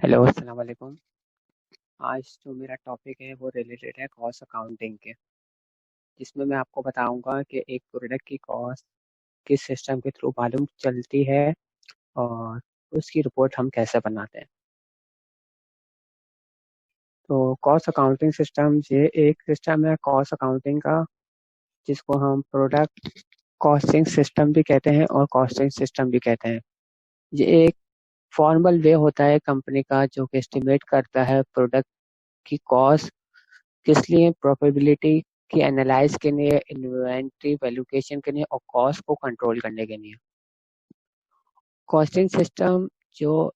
Hello, अस्सलाम वालेकुम। आज जो मेरा टॉपिक है वो रिलेटेड है कॉस्ट अकाउंटिंग के, जिसमें मैं आपको बताऊंगा कि एक प्रोडक्ट की कॉस्ट किस सिस्टम के थ्रू मालूम चलती है और उसकी रिपोर्ट हम कैसे बनाते हैं। तो कॉस्ट अकाउंटिंग सिस्टम ये एक सिस्टम है कॉस्ट अकाउंटिंग का, जिसको हम प्रोडक्ट कॉस्टिंग सिस्टम भी कहते हैं और कॉस्टिंग सिस्टम भी कहते हैं। ये एक फॉर्मल वे होता है कंपनी का जो कि एस्टिमेट करता है प्रोडक्ट की कॉस्ट किस लिए, प्रोबेबिलिटी की एनालाइज के लिए, इन्वेंट्री वैल्यूएशन के लिए और कॉस्ट को कंट्रोल करने के लिए। कॉस्टिंग सिस्टम जो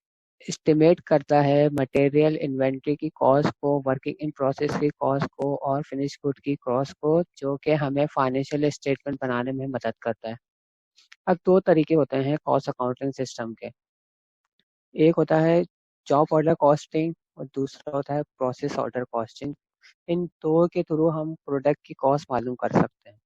एस्टिमेट करता है मटेरियल इन्वेंट्री की कॉस्ट को, वर्किंग इन प्रोसेस की कॉस्ट को और फिनिश गुड की कॉस्ट को, जो कि हमें फाइनेंशियल स्टेटमेंट बनाने में मदद करता है। अब दो तरीके होते हैं कॉस्ट अकाउंटिंग सिस्टम के। एक होता है जॉब ऑर्डर कॉस्टिंग और दूसरा होता है प्रोसेस ऑर्डर कॉस्टिंग। इन दो के थ्रू हम प्रोडक्ट की कॉस्ट मालूम कर सकते हैं।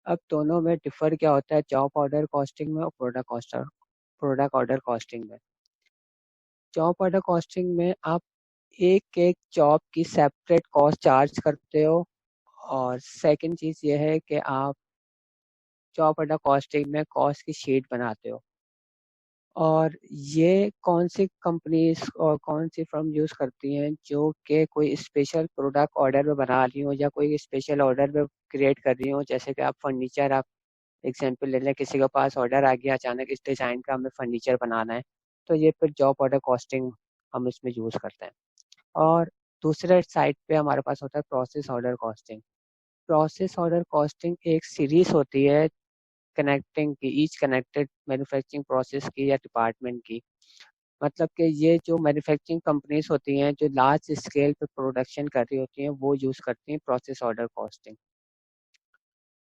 अब दोनों में डिफर क्या होता है, जॉब ऑर्डर कॉस्टिंग में और प्रोडक्ट ऑर्डर कॉस्टिंग में। जॉब ऑर्डर कॉस्टिंग में आप एक एक जॉब की सेपरेट कॉस्ट चार्ज करते हो, और सेकंड चीज ये है कि आप जॉब ऑर्डर कॉस्टिंग में कॉस्ट की शीट बनाते हो। और ये कौन सी कंपनीज और कौन सी फर्म यूज करती हैं जो कि कोई स्पेशल प्रोडक्ट ऑर्डर में बना रही हो या कोई स्पेशल ऑर्डर में क्रिएट कर रही हो। जैसे कि आप फर्नीचर, आप एग्जाम्पल ले लें, किसी के पास ऑर्डर आ गया अचानक इस डिजाइन का, हमें फर्नीचर बनाना है, तो ये फिर जॉब ऑर्डर कॉस्टिंग हम इसमें यूज करते हैं। और दूसरे साइड पे हमारे पास होता है process order costing. Process order costing एक सीरीज होती है कनेक्टिंग की, ईच कनेक्टेड मैन्युफैक्चरिंग प्रोसेस की या डिपार्टमेंट की। मतलब कि ये जो मैन्युफैक्चरिंग कंपनीज होती हैं जो लार्ज स्केल पे प्रोडक्शन कर रही होती हैं, वो यूज करती हैं प्रोसेस ऑर्डर कॉस्टिंग।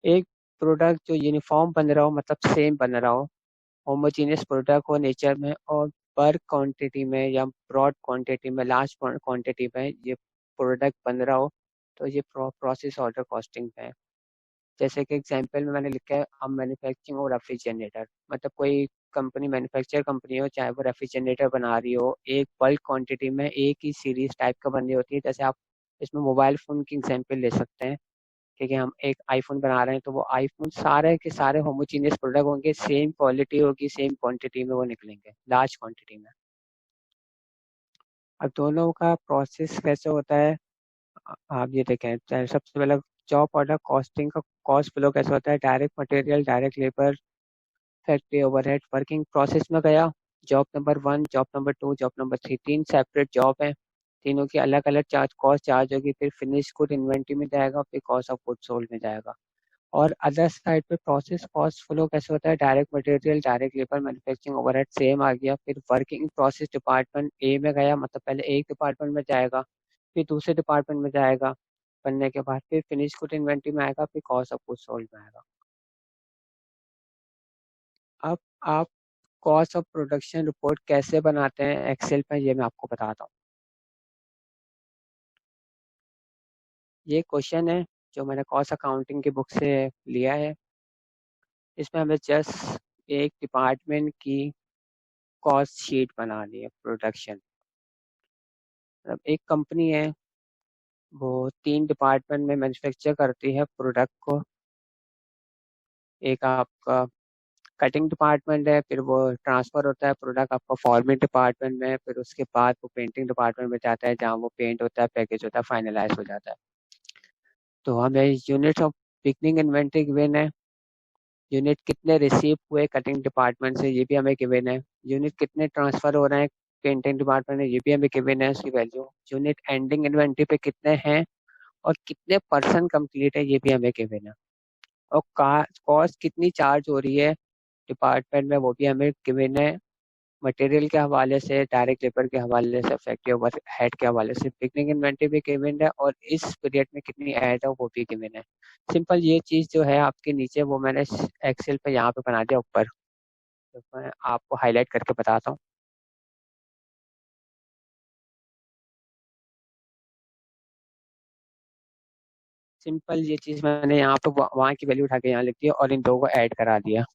एक प्रोडक्ट जो यूनिफॉर्म बन रहा हो, मतलब सेम बन रहा हो, होमोजीनियस प्रोडक्ट हो नेचर में, और बल्क क्वांटिटी में या ब्रॉड क्वांटिटी में, लार्ज क्वांटिटी में ये प्रोडक्ट बन रहा हो, तो ये प्रोसेस ऑर्डर कॉस्टिंग है। जैसे कि एग्जांपल में मैंने लिखा है हम मैन्युफैक्चरिंग और रेफ्रिजरेटर, मतलब कोई कंपनी मैन्युफैक्चर कंपनी हो, चाहे वो रेफ्रिजरेटर बना रही हो, एक बल्क क्वांटिटी में एक ही सीरीज टाइप का बन रही होती है। जैसे आप इसमें मोबाइल फोन की एग्जांपल ले सकते हैं, क्योंकि हम एक आईफोन बना रहे हैं, तो वो आईफोन सारे के सारे होमोजीनियस प्रोडक्ट होंगे, सेम क्वालिटी होगी, सेम क्वांटिटी में वो निकलेंगे, लार्ज क्वांटिटी में। अब दोनों का प्रोसेस कैसे होता है, आप ये देखें। चाहे सबसे पहले जॉब ऑर्डर कॉस्टिंग का कॉस्ट फ्लो कैसे होता है, direct material, direct labour, factory overhead, working process में गया। Job number 1, job number 2, job number 3, तीन सेपरेट जॉब है, तीनों की अलग अलग चार्ज कॉस्ट चार्ज होगी। फिर फिनिश गुड इन्वेंट्री में जाएगा, फिर कॉस्ट ऑफ गुड सोल्ड में जाएगा। और अदर साइड पे प्रोसेस कॉस्ट फ्लो कैसे होता है, direct material, direct labour, manufacturing overhead same आ गया। फिर वर्किंग प्रोसेस डिपार्टमेंट ए में गया, मतलब पहले एक डिपार्टमेंट में जाएगा, फिर दूसरे डिपार्टमेंट में जाएगा, बनने के बाद फिर फिनिश गुड इन्वेंट्री में आएगा, फिर कॉस्ट ऑफ गुड सोल्ड में आएगा। अब आप कॉस्ट ऑफ प्रोडक्शन रिपोर्ट कैसे बनाते हैं एक्सेल पे, ये मैं आपको बताता हूँ। ये क्वेश्चन है जो मैंने कॉस्ट अकाउंटिंग की बुक से लिया है। इसमें हमें जस्ट एक डिपार्टमेंट की कॉस्ट शीट बनानी है, प्रोडक्शन। मतलब एक कंपनी है, वो 3 डिपार्टमेंट में मैन्युफैक्चर करती है प्रोडक्ट को। एक आपका कटिंग डिपार्टमेंट है, फिर वो ट्रांसफर होता है प्रोडक्ट आपका फॉर्मिंग डिपार्टमेंट में, फिर उसके बाद वो पेंटिंग डिपार्टमेंट में जाता है, जहाँ वो पेंट होता है, पैकेज होता है, फाइनलाइज हो जाता है। तो हमें unit of beginning inventory given है, यूनिट कितने रिसीव हुए कटिंग डिपार्टमेंट से ये भी हमें गिवन है, यूनिट कितने ट्रांसफर हो रहे हैं पेंटिंग डिपार्टमेंट में ये भी हमें गिवन है उसकी वैल्यू, यूनिट एंडिंग इन्वेंट्री पे कितने हैं और कितने परसेंट कंप्लीट है ये भी हमें गिवन है, और कॉस्ट कितनी चार्ज हो रही है डिपार्टमेंट में वो भी हमें गिवन है, मटेरियल के हवाले से, डायरेक्ट लेबर के हवाले से, फैक्ट्री ओवर हेड के हवाले से, बिगनिंग इन्वेंट्री भी गिवन है, और इस पीरियड में कितनी ऐड है वो भी गिवन है। सिंपल ये चीज जो है आपके नीचे, वो मैंने एक्सेल पे यहाँ पे बना दिया ऊपर, तो मैं आपको हाईलाइट करके बताता हूँ। सिंपल ये चीज मैंने यहाँ पे वहाँ की वैल्यू उठा के यहाँ लिख दिया और इन दो को ऐड करा दिया।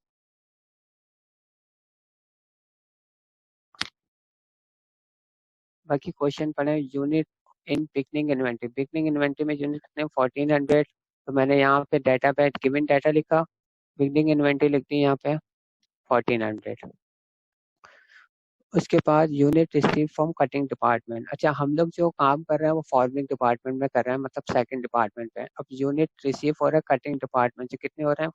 बाकी क्वेश्चन पढ़े unit in beginning inventory. Beginning inventory में यूनिट कितने 1400, तो मैंने यहाँ पे डाटा पे गिवन डाटा लिखा, बिगनिंग इन्वेंटरी लिख दी यहाँ पे 1400। उसके बाद unit receive from cutting department. अच्छा, हम लोग जो काम कर रहे हैं वो फॉर्मिंग डिपार्टमेंट में कर रहे हैं, मतलब सेकंड डिपार्टमेंट में। अब यूनिट रिसीव हो रहा है कटिंग डिपार्टमेंट से, कितने हो रहे हैं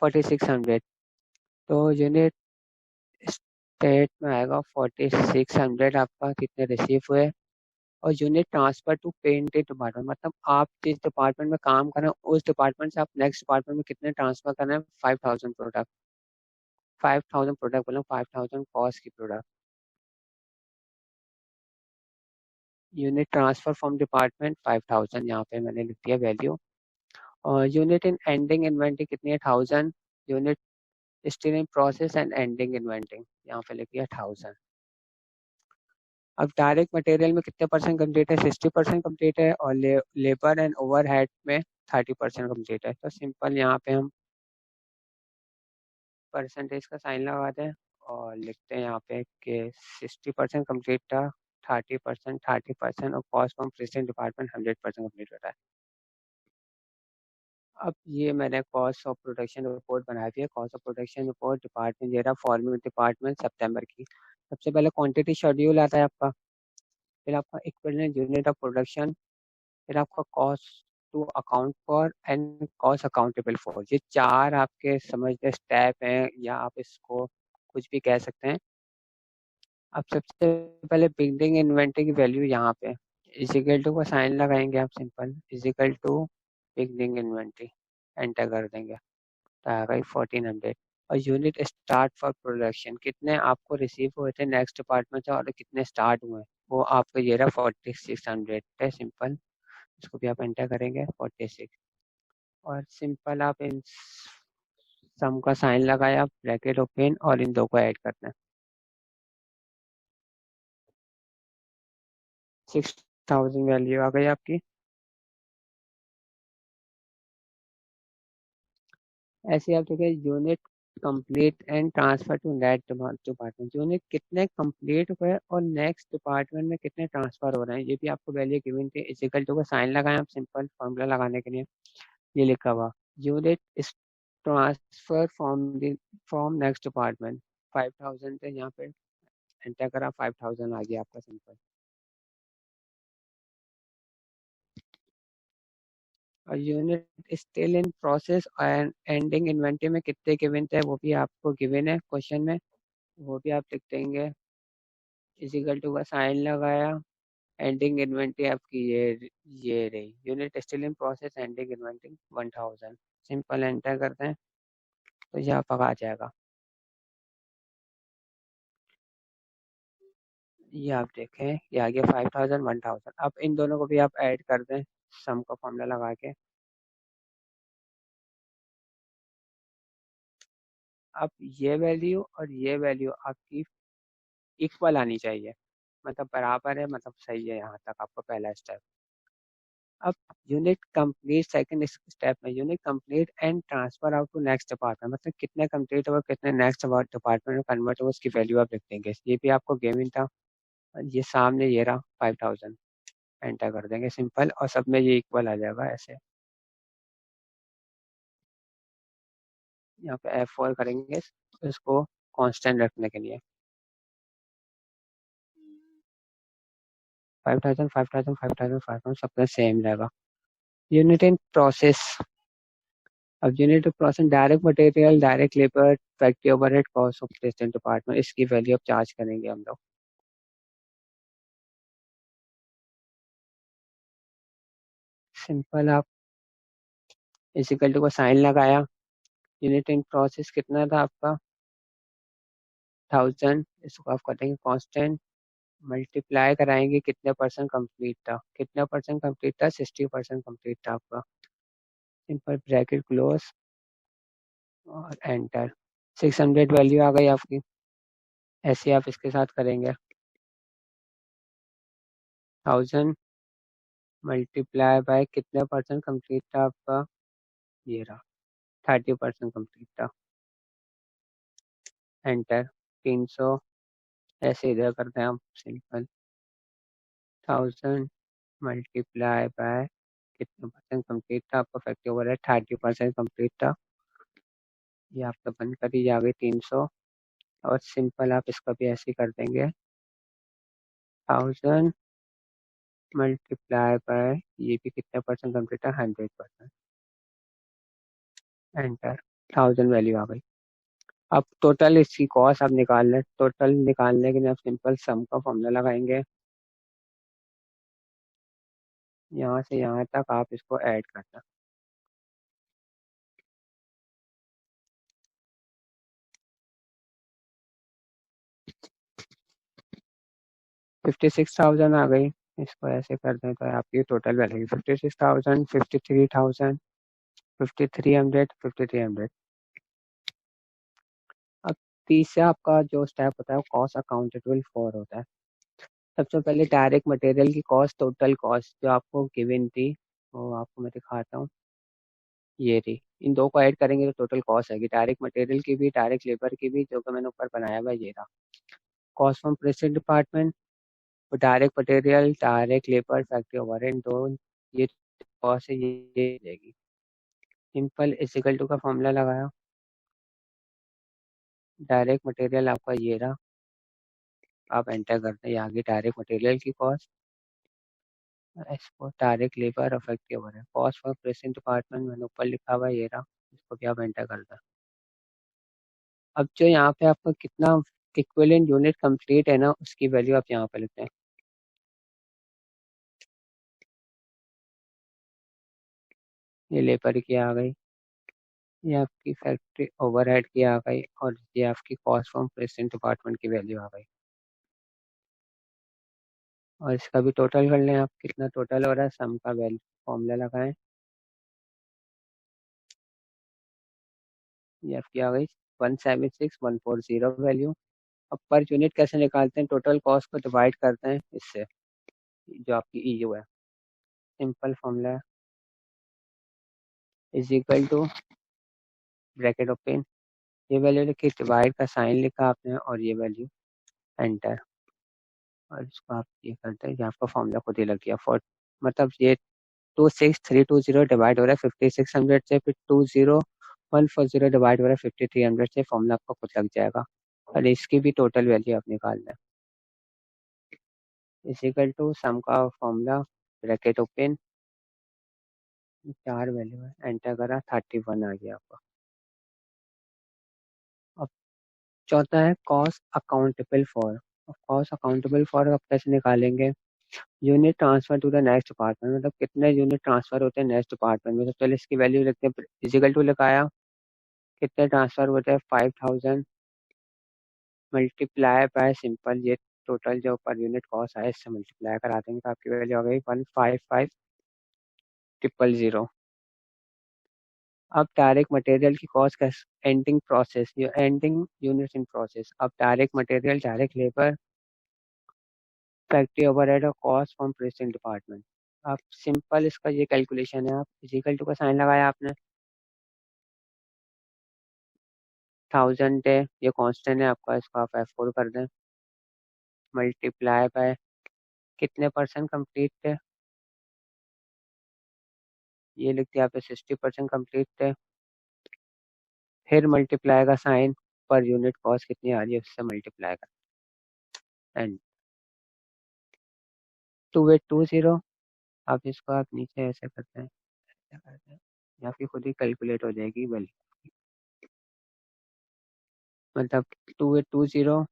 4600। तो यूनिट स्टेट में आएगा 4600 आपका कितने रिसीव हुए। और unit transfer to painted department, मतलब आप जिस डिपार्टमेंट में काम कर रहे हैं उस डिपार्टमेंट से आप नेक्स्ट डिपार्टमेंट में कितने ट्रांसफर कर रहे हैं 5000 प्रोडक्ट। 5000 प्रोडक्ट बोलो, 5000 कॉस्ट की product. Unit transfer from department 5000, यहाँ पे मैंने लिख दिया वैल्यू। और यूनिट इन एंडिंग इन्वेंटरी कितनी है 1000। Unit still in process and ending inventory, यहाँ पे लिख दिया 1000। अब डायरेक्ट मटेरियल में कितने परसेंट कम्प्लीट है 60% कम्प्लीट है, और लेबर एंड ओवरहेड में 30% कम्प्लीट है। तो सिंपल यहाँ पे हम परसेंटेज का साइन लगा दें और लिखते हैं यहाँ पे कि 60% कम्प्लीट था, 30% और cost from present department 100% complete होता है। अब ये मैंने कॉस्ट ऑफ प्रोडक्शन रिपोर्ट बनाई थी। Cost of production report department दे रहा फॉर्मिंग डिपार्टमेंट सितंबर की। सबसे पहले क्वांटिटी शेड्यूल आता है आपका, फिर आपका इक्विवेलेंट यूनिट ऑफ प्रोडक्शन, फिर आपका cost to account for and cost accountable for. ये चार आपके समझते स्टेप हैं, या आप इसको कुछ भी कह सकते हैं। अब सबसे पहले बिगनिंग इन्वेंटरी की वैल्यू यहाँ पे इजिकल टू का साइन लगाएंगे आप, simple is equal to beginning inventory, enter कर देंगे तो आ गई 1400। और यूनिट स्टार्ट फॉर प्रोडक्शन, कितने आपको रिसीव हुए थे नेक्स्ट डिपार्टमेंट से और कितने स्टार्ट हुए, वो आपको ये रहा 4600 है। सिंपल इसको भी आप एंटर करेंगे 46। और सिंपल आप इन सम का साइन लगाया, ब्रैकेट ओपन, और इन दो को ऐड करना है। 6000 वैल्यू आ गई आपकी। ऐसे आप देखिए unit complete and transfer to next department. Unit कितने कंप्लीट हुए और नेक्स्ट डिपार्टमेंट में कितने ट्रांसफर हो रहे हैं, ये भी आपको वैल्यू गिवन थी। इजिकल टू का साइन लगाएं आप, सिंपल फॉर्मूला लगाने के लिए ये लिखा हुआ यूनिट इस ट्रांसफर फ्रॉम नेक्स्ट डिपार्टमेंट 5000 थे, यहाँ पे एंटर करा 5000 आ गया आपका सिंपल। और unit still in process and ending inventory में कितने गिवन थे वो भी आपको गिवन है क्वेश्चन में, वो भी आप लिख देंगे। इजिकल टू का साइन लगाया, एंडिंग इन्वेंटरी आपकी ये रही unit still in process ending inventory 1000। Simple enter करते हैं तो यहाँ पर आ जाएगा। ये आप देखें ये आ गया 5000 1000। अब इन दोनों को भी आप ऐड कर दें सम का फॉर्मूला लगा के। अब ये वैल्यू और ये वैल्यू आपकी इक्वल आनी चाहिए, मतलब बराबर है, मतलब सही है। यहाँ तक आपका पहला स्टेप। अब यूनिट कंप्लीट सेकंड स्टेप में unit complete and transfer out to next department, मतलब कितने कंप्लीट हुआ कितने नेक्स्ट डिपार्टमेंट में कन्वर्ट हुआ उसकी वैल्यू आप लिख देंगे। ये भी आपको गेमिंग था। ये सामने ये रहा 5000, एंटर कर देंगे सिंपल, और सब में ये इक्वल आ जाएगा ऐसे। यहाँ पे F4 करेंगे इसको कांस्टेंट रखने के लिए। 5000 5000 5000 5000 सब में सेम रहेगा। Unit in process. अब unit of process direct material, direct labour, factory overhead, cost of present department, इसकी वैल्यू अब चार्ज करेंगे हम लोग। सिंपल आप इजिकल टू का साइन लगाया, यूनिट इन प्रोसेस कितना था आपका 1000, इसको आप करेंगे कांस्टेंट, मल्टीप्लाई कराएंगे कितने परसेंट कंप्लीट था, कितना परसेंट कंप्लीट था 60% कंप्लीट था आपका। सिंपल ब्रैकेट क्लोज और एंटर। 600 वैल्यू आ गई आपकी। ऐसे आप इसके साथ करेंगे 1000 मल्टीप्लाई बाय कितने परसेंट कंप्लीट था आपका, ये रहा 30% कंप्लीट था, एंटर। 300 ऐसे इधर करते हैं हम सिंपल 1000 मल्टीप्लाई बाय कितने परसेंट कंप्लीट था आपका फैक्ट्री ओवर है 30% कंप्लीट था। ये आपका बंद कर दी आ गई 300 और सिंपल आप इसका भी ऐसे ही कर देंगे 1000 मल्टीप्लाई बाय ये भी कितने परसेंट कंप्लीट है 100%। एंटर 1000 वैल्यू आ गई। अब टोटल इसकी कॉस्ट आप निकाल लें। टोटल निकालने के लिए आप सिंपल सम का फॉर्मूला लगाएंगे। यहाँ से यहाँ तक आप इसको ऐड करना 56,000 आ गई। इसको ऐसे कर दें तो आपकी टोटल वैल्यू 56,000 53,000 5300 5300। अब तीसरा आपका जो स्टेप होता है वो कॉस्ट अकाउंटेबल फॉर होता है। सबसे पहले डायरेक्ट मटेरियल की कॉस्ट टोटल कॉस्ट जो आपको गिवन थी वो आपको मैं दिखाता हूँ। ये थी, इन दो को ऐड करेंगे तो टोटल कॉस्ट आएगी डायरेक्ट मटेरियल की भी डायरेक्ट लेबर की भी, जो कि मैंने ऊपर बनाया हुआ ये रहा। Cost from present department, direct material direct labour factory overhead दो, ये कॉस्ट है ये जाएगी। सिंपल इजिकल टू का फॉर्मूला लगाया। डायरेक्ट मटेरियल आपका ये रहा, आप एंटर करते हैं आगे डायरेक्ट मटेरियल की कॉस्ट, इसको direct labour factory overhead cost for present department मैंने ऊपर लिखा हुआ ये रहा, इसको भी आप एंटर करते हैं। अब जो यहाँ पे आपका कितना इक्विवेलेंट यूनिट कंप्लीट है ना उसकी वैल्यू आप यहाँ पे लिखते हैं। ये लेबर की आ गई, ये आपकी फैक्ट्री ओवरहेड की आ गई और ये आपकी कॉस्ट फ्रॉम प्रेजेंट डिपार्टमेंट की वैल्यू आ गई। और इसका भी टोटल कर लें आप, कितना टोटल हो रहा है सम का वैल्यू फॉर्मूला लगाएं। ये आपकी आ गई 176140 वैल्यू। अब पर यूनिट कैसे निकालते हैं, टोटल कॉस्ट को डिवाइड करते हैं इससे, जो आपकी ईयू है। सिंपल फॉर्मूला है is equal to bracket open, ये वैल्यू लिखी, डिवाइड का साइन लिखा आपने और ये वैल्यू एंटर। और इसको आप ये करते हैं, ये आपका फॉर्मूला खुद ही लग गया। फॉर मतलब ये 26320 डिवाइड हो रहा है 5600 से, फिर 20140 डिवाइड हो रहा है 5300 से, फॉर्मूला आपको खुद लग जाएगा। और इसकी भी टोटल वैल्यू आप निकालना है। इज इक्वल टू सम का फॉर्मूला ब्रैकेट ओपन, चार वैल्यू है, एंटर करा 31 आ गया आपका। अब चौथा है cost accountable for. Cost accountable for आप कैसे निकालेंगे, unit transfer to the next department, मतलब कितने यूनिट ट्रांसफर होते हैं नेक्स्ट डिपार्टमेंट में। तो चलिए इसकी वैल्यू लिखते हैं, इजिकल टू लगाया, कितने ट्रांसफर होते हैं 5000 मल्टीप्लाई बाय सिंपल ये टोटल जो पर यूनिट कॉस्ट है इससे मल्टीप्लाई करा देंगे तो आपकी वैल्यू आ गई 155000। अब डायरेक्ट मटेरियल की कॉस्ट का एंडिंग प्रोसेस, ये एंडिंग यूनिट इन प्रोसेस। अब direct material direct labour factory overhead और कॉस्ट फ्रॉम प्रेजेंट डिपार्टमेंट। आप सिंपल इसका ये कैलकुलेशन है, आप इजिकल टू का साइन लगाया आपने, 1000 है ये कांस्टेंट है आपका, इसको आप F4 कर दें, मल्टीप्लाई बाय कितने परसेंट कंप्लीट थे, ये लिख दिया आपने 60% कंप्लीट थे। फिर मल्टीप्लाई का साइन, पर यूनिट कॉस्ट कितनी आ रही है उससे मल्टीप्लाई कर, एंड 2820। आप इसको आप नीचे ऐसे करते हैं, ऐसे करते हैं, या फिर खुद ही कैलकुलेट हो जाएगी वैल्यू, मतलब 2820।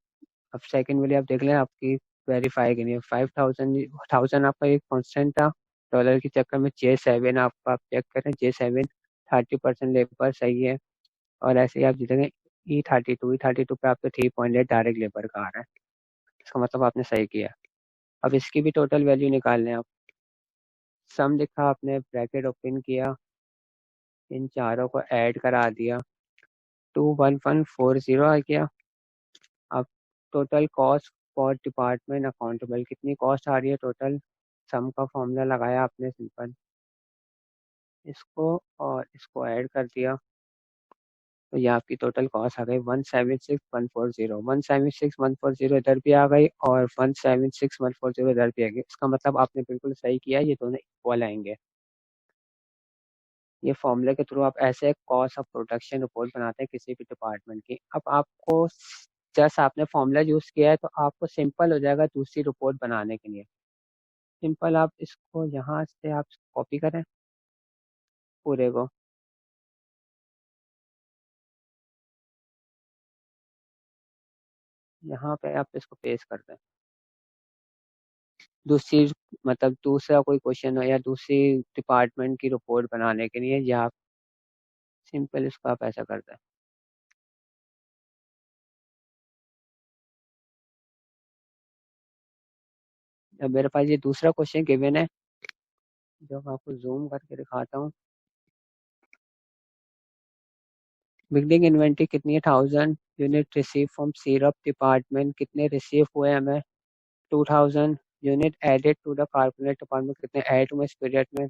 अब सेकंड वाली आप देख लें आपकी वेरीफाई की नहीं, 5000 आपका एक कॉन्स्टेंट था, डॉलर के चक्कर में J7 आपका, आप चेक करें J7 30% लेबर सही है। और ऐसे ही आप जीतेंगे E32 पे आपको 3.8 डायरेक्ट लेबर का आ रहा है, इसका मतलब आपने सही किया। अब इसकी भी टोटल वैल्यू निकाल लें आप। सम लिखा आपने, ब्रैकेट ओपन किया, इन चारों को ऐड करा दिया, 21140 आ गया। अब total cost for department accountable कितनी कॉस्ट आ रही है टोटल, सम का फॉर्मूला लगाया आपने सिंपल, इसको और इसको ऐड कर दिया, तो ये आपकी टोटल कॉस्ट आ गई 176,140। 176,140 इधर भी आ गई और 176,140 इधर भी आ गई। इसका मतलब आपने बिल्कुल सही किया, ये दोनों इक्वल आएंगे। ये फॉर्मूले के थ्रू आप ऐसे कॉस्ट ऑफ प्रोडक्शन रिपोर्ट बनाते हैं किसी भी डिपार्टमेंट की। अब आपको जस्ट आपने फॉर्मूला यूज किया है तो आपको सिंपल हो जाएगा दूसरी रिपोर्ट बनाने के लिए। सिंपल आप इसको यहाँ से आप कॉपी करें पूरे को, यहाँ पे आप इसको पेस्ट कर दें। दूसरी मतलब दूसरा कोई क्वेश्चन हो या दूसरी डिपार्टमेंट की रिपोर्ट बनाने के लिए, या आप सिंपल इसको आप ऐसा कर दें। अब मेरे पास ये दूसरा क्वेश्चन गिवन है, जो मैं आपको जूम करके दिखाता हूँ। बिल्डिंग इन्वेंट्री कितनी है? 1000 unit receive from syrup department, कितने रिसीव हुए हमें? 2000 unit added to the carbonate department, कितने ऐड हुए इस पीरियड में?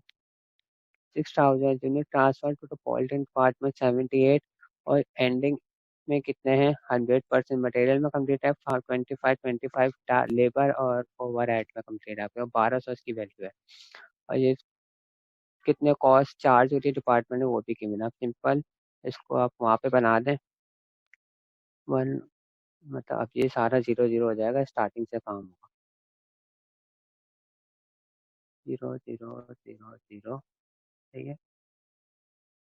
6000 unit transfer to the polythene department, 78। और एंडिंग में कितने हैं? 100% मटेरियल में कम्प्लीट है, 25 लेबर और ओवर हेड में कम्प्लीट है, आपके 1200 इसकी वैल्यू है। और ये कितने कॉस्ट चार्ज होती है डिपार्टमेंट में, वो भी गिवन है। आप सिंपल इसको आप वहाँ पे बना दें वन, मतलब अब ये सारा 0 0 हो जाएगा, स्टार्टिंग से काम होगा। 0 0 0 0, ठीक है।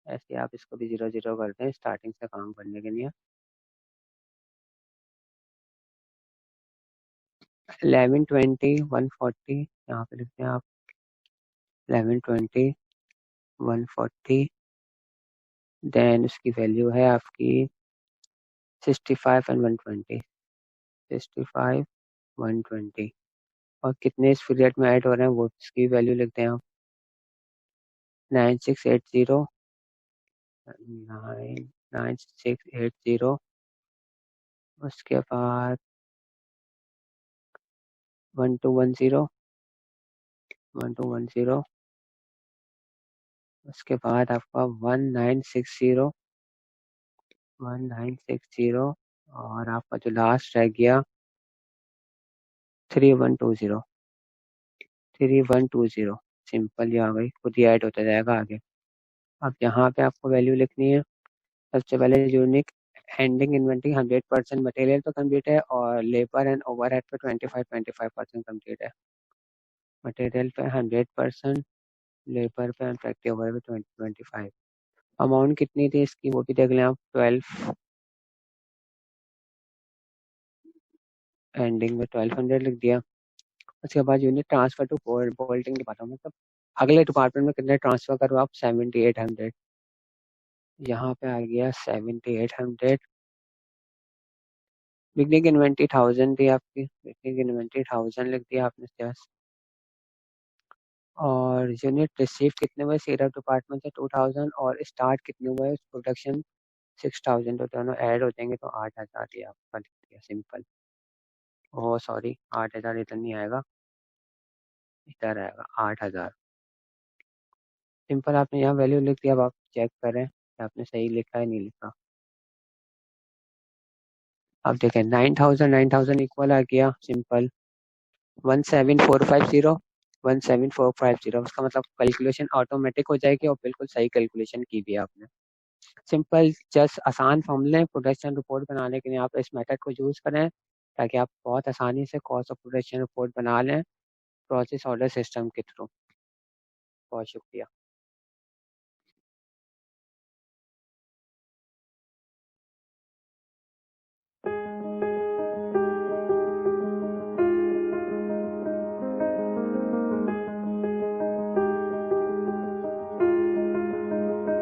ऐसे आप इसको भी 0 0 कर दें स्टार्टिंग से काम करने के लिए। 1120 140, यहाँ पे लिखते हैं आप 1120 140, देन उसकी वैल्यू है आपकी 65 and 120, 65 120। और कितने इस पीरियड में ऐड हो रहे हैं वो इसकी वैल्यू लिखते हैं आप 9680, 9680। उसके बाद 1210, 1210। उसके बाद आपका 1960, 1960। और आपका जो लास्ट रह गया 3120, 3120। सिंपल ही आ गई, खुद ही ऐड होता जाएगा आगे। अब यहाँ पे आपको वैल्यू लिखनी है। सबसे पहले यूनिक एंडिंग इन्वेंट्री 100% मटेरियल पे कम्प्लीट है और लेबर एंड ओवरहेड पे 25% कम्प्लीट है। मटेरियल पे 100%, लेबर पे एंड फैक्ट्री ओवरहेड पे 25। अमाउंट कितनी थी इसकी वो भी देख लें आप, 12, एंडिंग में 1200 लिख दिया। उसके बाद unit transfer to bottling department, मतलब अगले डिपार्टमेंट में कितने ट्रांसफर करो आप? 7800। यहाँ पे आ गया 7800। बिगनिंग इन्वेंट्री 1000 थी आपकी, बिगनिंग इन्वेंट्री 1000 लिख दिया आपने जस्ट। और यूनिट रिसीव कितने हुए सीरप डिपार्टमेंट से? 2000। और स्टार्ट कितने हुए प्रोडक्शन? 6000। तो दोनों ऐड हो जाएंगे तो 8000 ही आपका लिख दिया सिंपल। ओह सॉरी, 8000 इधर नहीं आएगा, इधर आएगा 8000। सिंपल आपने यहाँ वैल्यू लिख दिया। अब आप चेक करें कि आपने सही लिखा है नहीं लिखा। अब देखें 9000 इक्वल आ गया सिंपल 17450, 17450। उसका मतलब कैलकुलेशन ऑटोमेटिक हो जाएगी और बिल्कुल सही कैलकुलेशन की भी है आपने। सिंपल जस्ट आसान फॉर्मूले प्रोडक्शन रिपोर्ट बनाने के लिए आप इस मेथड को यूज़ करें ताकि आप बहुत आसानी से कॉस्ट ऑफ प्रोडक्शन रिपोर्ट बना लें प्रोसेस ऑर्डर सिस्टम के थ्रू। बहुत शुक्रिया।